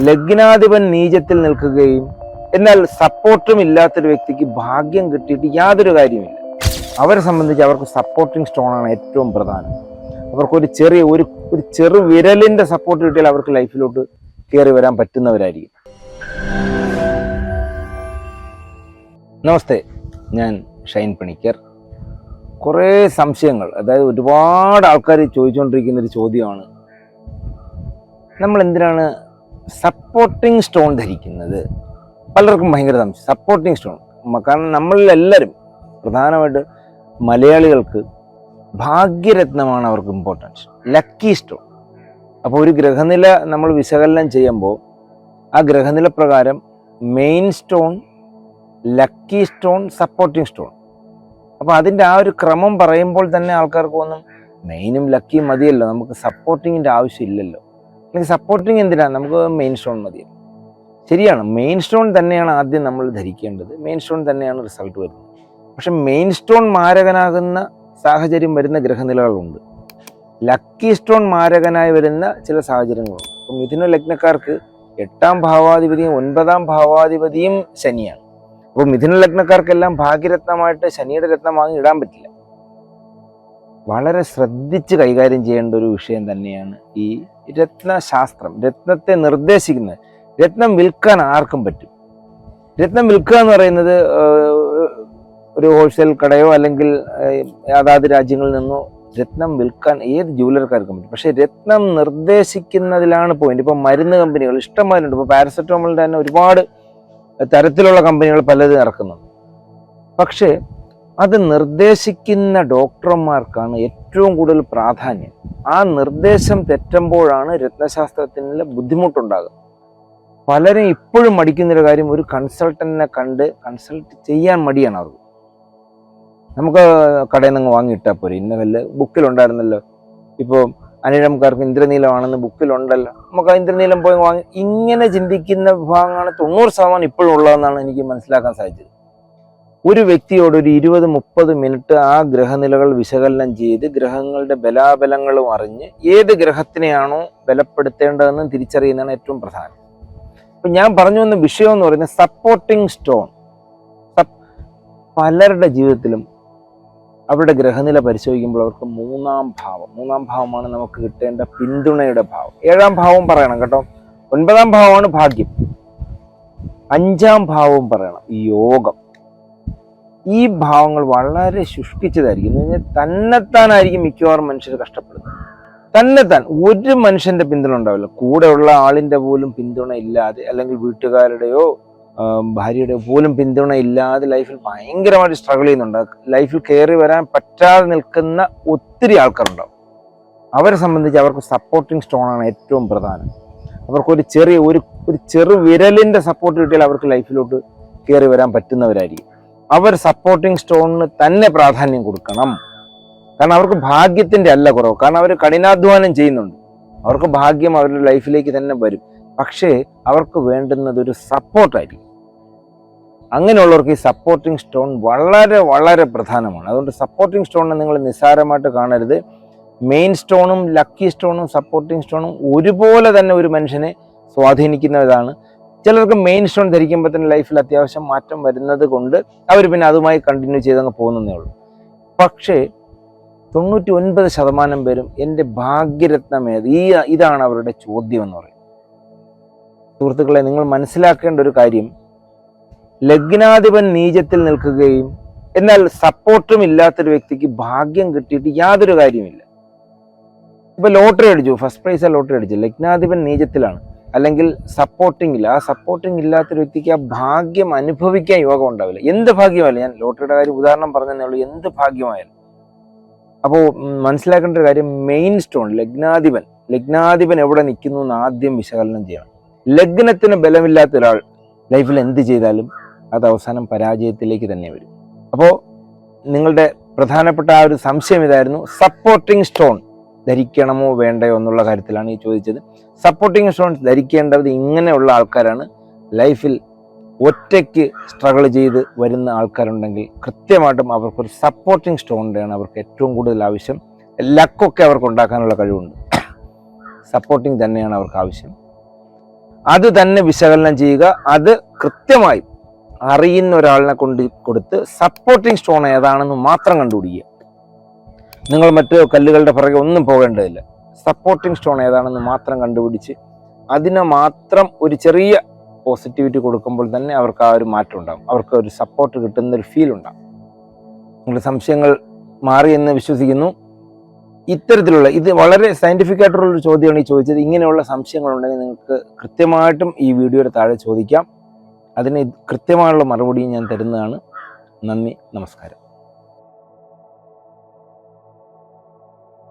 ലഗ്നാധിപൻ നീചത്തിൽ നിൽക്കുകയും എന്നാൽ സപ്പോർട്ടും ഇല്ലാത്തൊരു വ്യക്തിക്ക് ഭാഗ്യം കിട്ടിയിട്ട് യാതൊരു കാര്യമില്ല. അവരെ സംബന്ധിച്ച് അവർക്ക് സപ്പോർട്ടിങ് സ്റ്റോണാണ് ഏറ്റവും പ്രധാനം. അവർക്കൊരു ചെറു വിരലിന്റെ സപ്പോർട്ട് കിട്ടിയാൽ അവർക്ക് ലൈഫിലോട്ട് കയറി വരാൻ പറ്റുന്നവരായിരിക്കും. നമസ്തേ, ഞാൻ ഷൈൻ പണിക്കർ. കുറേ സംശയങ്ങൾ, അതായത് ഒരുപാട് ആൾക്കാർ ചോദിച്ചുകൊണ്ടിരിക്കുന്നൊരു ചോദ്യമാണ്, നമ്മൾ എന്തിനാണ് സപ്പോർട്ടിങ് സ്റ്റോൺ ധരിക്കുന്നത്? പലർക്കും ഭയങ്കര സംശയം. സപ്പോർട്ടിങ് സ്റ്റോൺ കാരണം നമ്മളെല്ലാവരും, പ്രധാനമായിട്ട് മലയാളികൾക്ക് ഭാഗ്യരത്നമാണ് അവർക്ക് ഇമ്പോർട്ടൻസ്, ലക്കി സ്റ്റോൺ. അപ്പോൾ ഒരു ഗ്രഹനില നമ്മൾ വിശകലനം ചെയ്യുമ്പോൾ ആ ഗ്രഹനില പ്രകാരം main stone, lucky stone, supporting stone. അപ്പോൾ അതിൻ്റെ ആ ഒരു ക്രമം പറയുമ്പോൾ തന്നെ ആൾക്കാർക്ക് തോന്നും മെയിനും ലക്കിയും മതിയല്ലോ, നമുക്ക് സപ്പോർട്ടിങ്ങിൻ്റെ ആവശ്യമില്ലല്ലോ, അല്ലെങ്കിൽ സപ്പോർട്ടിങ് എന്തിനാണ്, നമുക്ക് മെയിൻ സ്റ്റോൺ മതിയല്ലോ. ശരിയാണ്, മെയിൻ സ്റ്റോൺ തന്നെയാണ് ആദ്യം നമ്മൾ ധരിക്കേണ്ടത്, മെയിൻ സ്റ്റോൺ തന്നെയാണ് റിസൾട്ട് വരുന്നത്. പക്ഷെ മെയിൻ സ്റ്റോൺ മാരകനാകുന്ന സാഹചര്യം വരുന്ന ഗ്രഹനിലകളുണ്ട്, ലക്കി സ്റ്റോൺ മാരകനായി വരുന്ന ചില സാഹചര്യങ്ങളുണ്ട്. അപ്പം മിഥുന ലഗ്നക്കാർക്ക് 8ാം ഭാവാധിപതിയും 9ാം ഭാവാധിപതിയും ശനിയാണ്. അപ്പോൾ മിഥുന ലഗ്നക്കാർക്കെല്ലാം ഭാഗ്യരത്നമായിട്ട് ശനിയുടെ രത്നം വാങ്ങി ഇടാൻ പറ്റില്ല. വളരെ ശ്രദ്ധിച്ച് കൈകാര്യം ചെയ്യേണ്ട ഒരു വിഷയം തന്നെയാണ് ഈ രത്നശാസ്ത്രം. രത്നത്തെ നിർദ്ദേശിക്കുന്നത്, രത്നം വിൽക്കാൻ ആർക്കും പറ്റും. രത്നം വിൽക്കുക എന്ന് പറയുന്നത് ഒരു ഹോൾസെയിൽ കടയോ അല്ലെങ്കിൽ അതാത് രാജ്യങ്ങളിൽ നിന്നോ രത്നം വിൽക്കാൻ ഏത് ജൂവലർക്കാർക്കും പറ്റും. പക്ഷെ രത്നം നിർദ്ദേശിക്കുന്നതിലാണ് പോയിന്റ്. ഇപ്പം മരുന്ന് കമ്പനികൾ ഇഷ്ടംമാരുണ്ട്. ഇപ്പോൾ പാരസെറ്റമോളിൻ്റെ തന്നെ ഒരുപാട് തരത്തിലുള്ള കമ്പനികൾ പലതും ഇറക്കുന്നുണ്ട്. പക്ഷേ അത് നിർദ്ദേശിക്കുന്ന ഡോക്ടർമാർക്കാണ് ഏറ്റവും കൂടുതൽ പ്രാധാന്യം. ആ നിർദ്ദേശം തെറ്റുമ്പോഴാണ് രത്നശാസ്ത്രത്തിന് ബുദ്ധിമുട്ടുണ്ടാകുന്നത്. പലരും ഇപ്പോഴും മടിക്കുന്നൊരു കാര്യം, ഒരു കൺസൾട്ടന്റിനെ കണ്ട് കൺസൾട്ട് ചെയ്യാൻ മടിയാണ് അവർക്ക്. നമുക്ക് കടയിൽ നിന്ന് വാങ്ങിയിട്ടാൽ പോരെ, ഇന്ന വല്ല ബുക്കിലുണ്ടായിരുന്നല്ലോ, ഇപ്പോൾ അനിഴംകാർക്ക് ഇന്ദ്രനീലമാണെന്ന് ബുക്കിലുണ്ടല്ലോ, നമുക്ക് ആ ഇന്ദ്രനീലം പോയി വാങ്ങി. ഇങ്ങനെ ചിന്തിക്കുന്ന വിഭാഗമാണ് 90% ഇപ്പോഴും ഉള്ളതെന്നാണ് എനിക്ക് മനസ്സിലാക്കാൻ സാധിച്ചത്. ഒരു വ്യക്തിയോട് ഒരു 20-30 മിനിറ്റ് ആ ഗ്രഹനിലകൾ വിശകലനം ചെയ്ത് ഗ്രഹങ്ങളുടെ ബലാബലങ്ങളും അറിഞ്ഞ് ഏത് ഗ്രഹത്തിനെയാണോ ബലപ്പെടുത്തേണ്ടതെന്ന് തിരിച്ചറിയുന്നതാണ് ഏറ്റവും പ്രധാനം. അപ്പം ഞാൻ പറഞ്ഞു വന്ന വിഷയം എന്ന് പറയുന്നത് സപ്പോർട്ടിങ് സ്റ്റോൺ. പലരുടെ ജീവിതത്തിലും അവരുടെ ഗ്രഹനില പരിശോധിക്കുമ്പോൾ അവർക്ക് 3ാം ഭാവമാണ് നമുക്ക് കിട്ടേണ്ട പിന്തുണയുടെ ഭാവം. 7ാം ഭാവം പറയണം കേട്ടോ, 9ാം ഭാവമാണ് ഭാഗ്യം, 5ാം ഭാവവും പറയണം യോഗം. ഈ ഭാവങ്ങൾ വളരെ ശുഷ്കിച്ചതായിരിക്കും. എന്ന് പറഞ്ഞാൽ തന്നെത്താനായിരിക്കും മിക്കവാറും മനുഷ്യർ കഷ്ടപ്പെടുന്നത്. തന്നെത്താൻ ഒരു മനുഷ്യന്റെ പിന്തുണ ഉണ്ടാവില്ല, കൂടെയുള്ള ആളിന്റെ പോലും പിന്തുണ ഇല്ലാതെ, അല്ലെങ്കിൽ വീട്ടുകാരുടെയോ ഭാര്യയുടെ പോലും പിന്തുണ ഇല്ലാതെ ലൈഫിൽ ഭയങ്കരമായിട്ട് സ്ട്രഗിൾ ചെയ്യുന്നുണ്ട്. ലൈഫിൽ കയറി വരാൻ പറ്റാതെ നിൽക്കുന്ന ഒത്തിരി ആൾക്കാരുണ്ടാവും. അവരെ സംബന്ധിച്ച് അവർക്ക് സപ്പോർട്ടിങ് സ്റ്റോണാണ് ഏറ്റവും പ്രധാനം. അവർക്കൊരു ചെറു വിരലിന്റെ സപ്പോർട്ട് കിട്ടിയാൽ അവർക്ക് ലൈഫിലോട്ട് കയറി വരാൻ പറ്റുന്നവരായിരിക്കും. അവർ സപ്പോർട്ടിങ് സ്റ്റോണിന് തന്നെ പ്രാധാന്യം കൊടുക്കണം. കാരണം അവർക്ക് ഭാഗ്യത്തിന്റെ അല്ല കുറവ്, കാരണം അവർ കഠിനാധ്വാനം ചെയ്യുന്നുണ്ട്. അവർക്ക് ഭാഗ്യം അവരുടെ ലൈഫിലേക്ക് തന്നെ വരും. പക്ഷേ അവർക്ക് വേണ്ടുന്നത് ഒരു സപ്പോർട്ടായിരിക്കും. അങ്ങനെയുള്ളവർക്ക് ഈ സപ്പോർട്ടിങ് സ്റ്റോൺ വളരെ വളരെ പ്രധാനമാണ്. അതുകൊണ്ട് സപ്പോർട്ടിങ് സ്റ്റോണിനെ നിങ്ങൾ നിസ്സാരമായിട്ട് കാണരുത്. മെയിൻ സ്റ്റോണും ലക്കി സ്റ്റോണും സപ്പോർട്ടിങ് സ്റ്റോണും ഒരുപോലെ തന്നെ ഒരു മനുഷ്യനെ സ്വാധീനിക്കുന്നതാണ്. ചിലർക്ക് മെയിൻ സ്റ്റോൺ ധരിക്കുമ്പോൾ തന്നെ ലൈഫിൽ അത്യാവശ്യം മാറ്റം വരുന്നത് കൊണ്ട് അവർ പിന്നെ അതുമായി കണ്ടിന്യൂ ചെയ്തങ്ങ് പോകുന്നതേ ഉള്ളൂ. പക്ഷേ 99% പേരും എൻ്റെ ഭാഗ്യരത്നം ഏത്, ഇതാണ് അവരുടെ ചോദ്യം എന്ന് പറയും. സുഹൃത്തുക്കളെ, നിങ്ങൾ മനസ്സിലാക്കേണ്ട ഒരു കാര്യം, ലഗ്നാധിപൻ നീചത്തിൽ നിൽക്കുകയും എന്നാൽ സപ്പോർട്ടും ഇല്ലാത്തൊരു വ്യക്തിക്ക് ഭാഗ്യം കിട്ടിയിട്ട് യാതൊരു കാര്യമില്ല. ഇപ്പൊ ലോട്ടറി അടിച്ചു, ഫസ്റ്റ് പ്രൈസ് ലോട്ടറി അടിച്ചു, ലഗ്നാധിപൻ നീചത്തിലാണ്, അല്ലെങ്കിൽ സപ്പോർട്ടിംഗ് ഇല്ല. ആ സപ്പോർട്ടിംഗ് ഇല്ലാത്തൊരു വ്യക്തിക്ക് ആ ഭാഗ്യം അനുഭവിക്കാൻ യോഗം ഉണ്ടാവില്ല. എന്ത് ഭാഗ്യമായാലും, ഞാൻ ലോട്ടറിയുടെ കാര്യം ഉദാഹരണം പറഞ്ഞതേ ഉള്ളൂ, എന്ത് ഭാഗ്യമായാലും. അപ്പോൾ മനസ്സിലാക്കേണ്ട ഒരു കാര്യം, മെയിൻ സ്റ്റോൺ ലഗ്നാധിപൻ എവിടെ നിൽക്കുന്നു എന്ന് ആദ്യം വിശകലനം ചെയ്യണം. ലഗ്നത്തിന് ബലമില്ലാത്ത ഒരാൾ ലൈഫിൽ എന്ത് ചെയ്താലും അത് അവസാനം പരാജയത്തിലേക്ക് തന്നെ വരും. അപ്പോൾ നിങ്ങളുടെ പ്രധാനപ്പെട്ട ആ ഒരു സംശയം ഇതായിരുന്നു, സപ്പോർട്ടിംഗ് സ്റ്റോൺ ധരിക്കണമോ വേണ്ടയോ എന്നുള്ള കാര്യത്തിലാണ് ഈ ചോദിച്ചത്. സപ്പോർട്ടിംഗ് സ്റ്റോൺ ധരിക്കേണ്ടത് ഇങ്ങനെയുള്ള ആൾക്കാരാണ്. ലൈഫിൽ ഒറ്റയ്ക്ക് സ്ട്രഗിൾ ചെയ്ത് വരുന്ന ആൾക്കാരുണ്ടെങ്കിൽ കൃത്യമായിട്ടും അവർക്കൊരു സപ്പോർട്ടിംഗ് സ്റ്റോണിൻ്റെയാണ് അവർക്ക് ഏറ്റവും കൂടുതൽ ആവശ്യം. ലക്കൊക്കെ അവർക്ക് ഉണ്ടാക്കാനുള്ള കഴിവുണ്ട്, സപ്പോർട്ടിംഗ് തന്നെയാണ് അവർക്ക് ആവശ്യം. അത് തന്നെ വിശകലനം ചെയ്യുക. അത് കൃത്യമായി അറിയുന്ന ഒരാളിനെ കൊണ്ട് കൊടുത്ത് സപ്പോർട്ടിംഗ് സ്റ്റോൺ ഏതാണെന്ന് മാത്രം കണ്ടുപിടിക്കുക. നിങ്ങൾ മറ്റ് കല്ലുകളുടെ പുറകെ ഒന്നും പോകേണ്ടതില്ല. സപ്പോർട്ടിംഗ് സ്റ്റോൺ ഏതാണെന്ന് മാത്രം കണ്ടുപിടിച്ച് അതിനെ മാത്രം ഒരു ചെറിയ പോസിറ്റിവിറ്റി കൊടുക്കുമ്പോൾ തന്നെ അവർക്ക് ആ ഒരു മാറ്റം ഉണ്ടാകും. അവർക്ക് ഒരു സപ്പോർട്ട് കിട്ടുന്ന ഒരു ഫീൽ ഉണ്ടാകും. നിങ്ങളുടെ സംശയങ്ങൾ മാറി എന്ന് വിശ്വസിക്കുന്നു. ഇത്തരത്തിലുള്ള ഇത് വളരെ സയന്റിഫിക് ആയിട്ടുള്ളൊരു ചോദ്യമാണ് ഈ ചോദിച്ചത്. ഇങ്ങനെയുള്ള സംശയങ്ങളുണ്ടെങ്കിൽ നിങ്ങൾക്ക് കൃത്യമായിട്ടും ഈ വീഡിയോയുടെ താഴെ ചോദിക്കാം. അതിന് കൃത്യമായുള്ള മറുപടിയും ഞാൻ തരുന്നതാണ്. നന്ദി, നമസ്കാരം.